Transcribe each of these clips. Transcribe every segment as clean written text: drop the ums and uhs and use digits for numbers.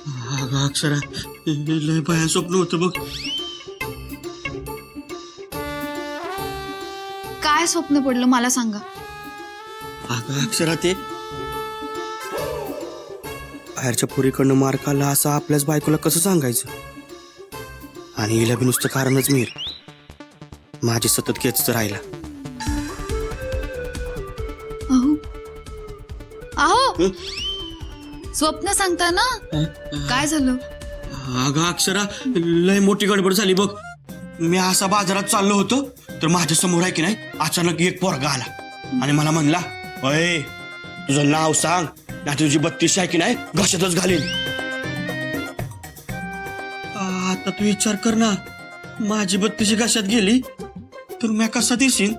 अगं अक्षरा लय भयान स्वप्न होतं बघ. काय स्वप्न पडलं मला सांगा. अगं अक्षरा ते बाहेरच्या पोरीकडनं मार खाल्ला असं आपल्याच बायकोला कसं सांगायचं. आणि हिला बी नुसतं कारणच मिळेल. माझी सतत केच राहिला. अहो अहो स्वप्न सांगता ना. काय झालं. अगं अक्षरा लय मोठी गडबड झाली बघ. मी असा बाजारात चाललो होतो तर माझ्या समोर आहे की नाही अचानक एक पोरगा आला आणि मला म्हणला, अय तुझं नाव सांग ना, तुझी 32 आहे की नाही घशातच घालीन. आता तू विचार कर ना, माझी 32 घशात गेली तर मी कसा दिसीन.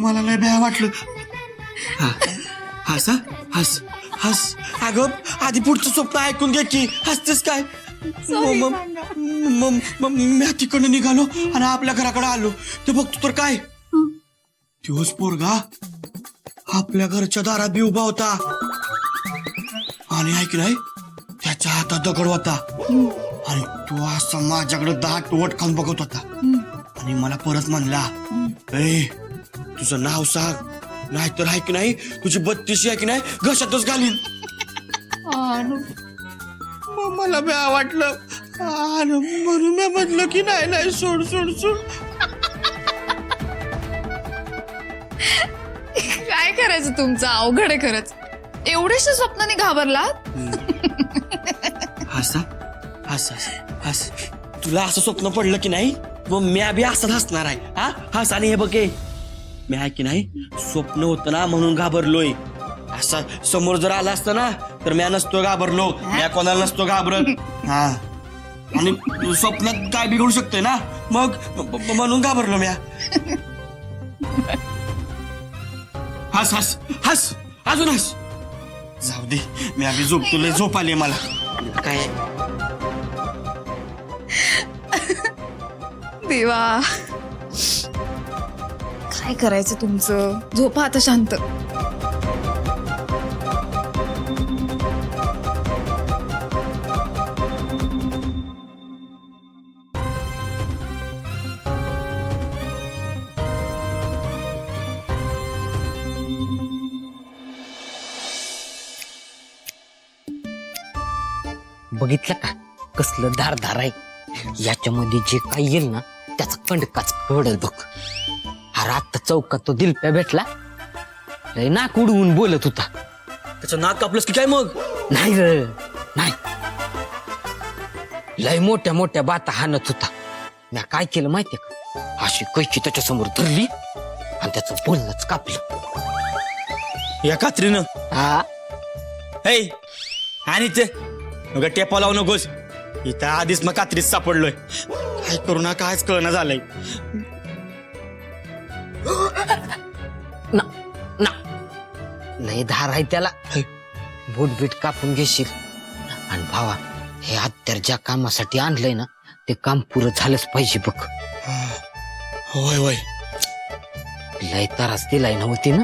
मला लय भ्या वाटलं. हस हस हस. अगं आधी पुढचं स्वप्न ऐकून घे की हसतेस काय. मी तिकडनं निघालो आणि आपल्या घराकडे आलो ते बघतो तर काय दिवस पोरगा आपल्या घरच्या दारात बी उभा होता आणि ऐक नाही त्याच्या हातात दगड होता आणि तो असा माझ्याकडे दाट वट खाऊन बघत होता आणि मला परत म्हणला, ए तुझं नाव सांग नाहीतर आहे की नाही तुझी 32 आहे की नाही घशातच घालीन. मला बी वाटलं म्हणून मी म्हटलं की नाही नाही सोड सोड सोड. काय करायचं तुमचं अवघड आहे खरंच. एवढ्याशा स्वप्नाने घाबरलात. हसा हस हस हस. तुला असं स्वप्न पडलं की नाही मग मी बी असं हसणार आहे. हा हस. आणि हे बघे मी आहे की नाही स्वप्न होतं ना म्हणून घाबरलोय. असा समोर जर आला असतं ना तर मी नसतो घाबरलो. मी कोणाला नसतो घाबरत. हा आणि स्वप्नात काय बिघडू शकतंय ना मग म्हणून घाबरलो मी. हस हस हस अजून हस. जाऊ दे मी आधी झोपतो. लय झोप आली मला. काय देवा काय करायचं तुमचं. झोपा आता शांत. बघितलं का कसलं धारधार आहे. याच्यामध्ये जे काही येईल ना त्याचा कंडकाच कळल बघ. हा रात चौकात तो दिलप्या भेटला लय नाक उडवून बोलत होता. त्याचं नाक कापलंस की काय मग. नाही रे नाही. लय मोठ्या मोठ्या बाता हाणत होता. मी काय केलं माहितीये का, अशी कैची त्याच्या समोर धरली आणि त्याचं बोलणंच कापलं. या कात्रीनं. हा हे आणि ते मग टेपा लावू नकोस. इथं आधीच मग कात्रीत सापडलोय. काय करू ना कायच कळणं झालंय. ना ना लय धार आहे त्याला. बोटबीट कापून घेशील. आणि भावा हे हत्यार ज्या कामासाठी आणलंय ना ते काम पुरं झालंच पाहिजे बघ. होय होय. लय त्रास दिलाय नव्हती ना.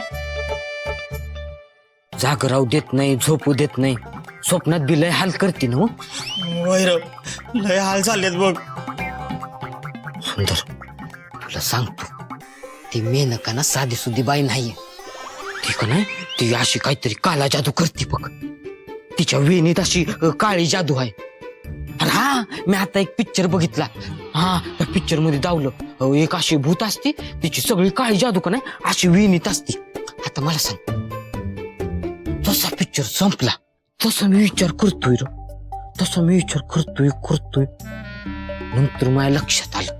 जाग राहू देत नाही, झोपू देत नाही. स्वप्नात बी लय हाल करते ना. होय र लय हाल झालेत बघ. सुंदर तुला सांगतो ती मेनका ना साधी सुधी बाई नाहीये. ती का नाही ती अशी काहीतरी काला जादू करते बघ. तिच्या वेणीत अशी काळी जादू आहे. अरे हा मी आता एक पिक्चर बघितला. हा त्या पिक्चर मध्ये दावलं एक अशी भूत असते तिची सगळी काळी जादू का नाही अशी वेणीत असते. आता मला सांग तसा पिक्चर संपला तसा मी विचार करतोय र. तसा मी विचार करतोय नंतर माझ्या लक्षात आलं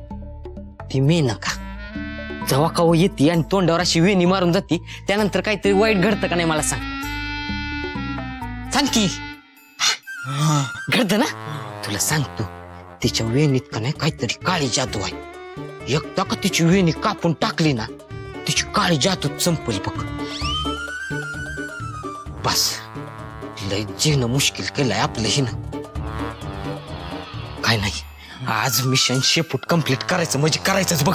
ती मेनका जेव्हा का येते आणि तोंडावर अशी वेणी मारून जाते त्यानंतर काहीतरी वाईट घडतं का नाही मला सांग. सांग की घडतं ना. तुला सांगतो तिच्या वेणीत का नाही काहीतरी काळी जादू आहे. एकदा का तिची वेणी कापून टाकली ना तिची काळी जादू संपली बघ. बस लय जीणं मुश्किल केलंय आपलं हिनं. काय नाही आज मिशन शेपूट कंप्लीट करायचं म्हणजे करायचंच बघ.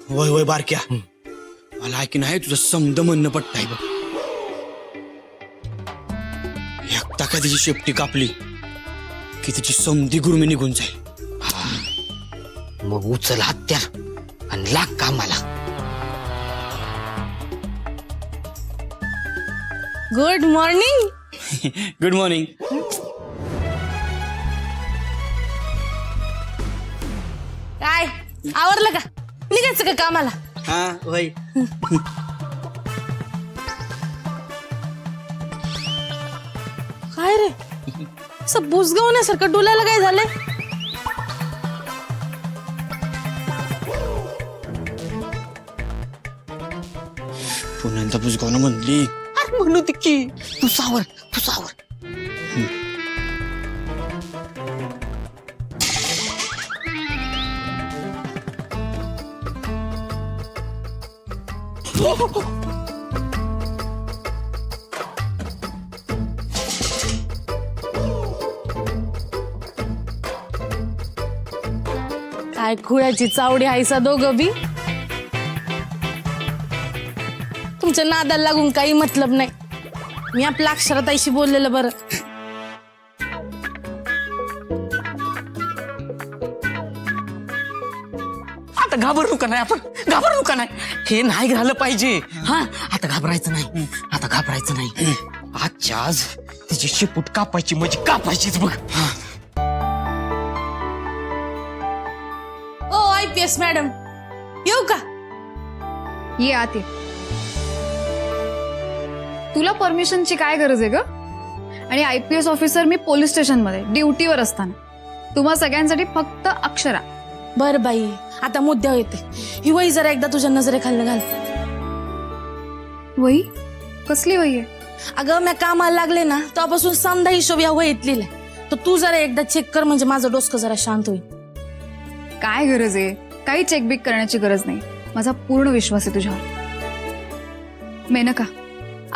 होय होय बारक्या. मला ऐक नाही तुझं समद म्हणणं पटताय बघ. एकदा का तिची शेपटी कापली की तिची समधी गुरमी निघून जाईल. मग उचल हत्यार आणि लाग कामाला. Good morning. Good morning. काय आवरलं का? निघायचं का कामाला? हा होय. काय रे असं बुजगावण्यासारखं डोल्याला काय झालंय? पुन्हा बुजगावनं म्हणली. अरे म्हणू दे की. तू सावर. काय खुळ्याची चावडी हायसा दोघं बी. तुमच्या नादाला लागून काही मतलब नाही. मी आपल्या अक्षराताईशी बोललेलं बरं. आता घाबरू का नाही आपण? घाबरू का नाही? हे नाही झालं पाहिजे. हा आता घाबरायचं नाही. आजच्या आज तिची शेपूट कापायची म्हणजे कापायचीच बघ. ओ IPS मॅडम येऊ का? ये आत ये. तुला परमिशनची काय गरज आहे ग? आणि IPS ऑफिसर मी पोलीस स्टेशनमध्ये ड्युटीवर असताना तुम्हा सगळ्यांसाठी फक्त अक्षरा. बर बाई आता मुद्द्यावर येते. ही वही जरा एकदा तुझ्या नजरेखाली घाल. वही? कसली वही आहे? अगं मी कामाला लागले ना तेव्हापासून समधा हिशोब या वहीत लिहिलाय. तर तू जरा एकदा चेक कर म्हणजे माझं डोसकं जरा शांत होईल. काय गरज आहे? काही चेकबिक करण्याची गरज नाही. माझा पूर्ण विश्वास आहे तुझ्यावर. मेनका,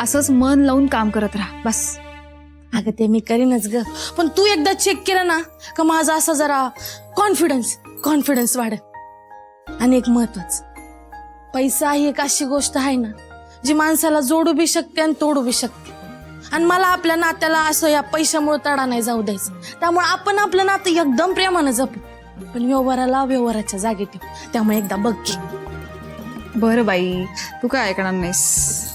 असंच मन लावून काम करत राहा बस. अगं ते मी करीनच ग, पण तू एकदा चेक केलं ना का माझा असा जरा कॉन्फिडन्स वाढेल. आणि एक महत्वाचं, पैसा ही एक अशी गोष्ट आहे ना जी माणसाला जोडू बी शकते आणि तोडू बी शकते. आणि मला आपल्या नात्याला असं या पैशामुळे तडा नाही जाऊ द्यायचं. त्यामुळे आपण आपलं नातं एकदम प्रेमानं जपू, पण व्यवहाराला व्यवहाराच्या जागी ठेवू. त्यामुळे एकदा बघ की. बरं बाई, तू काय ऐकणार नाहीस.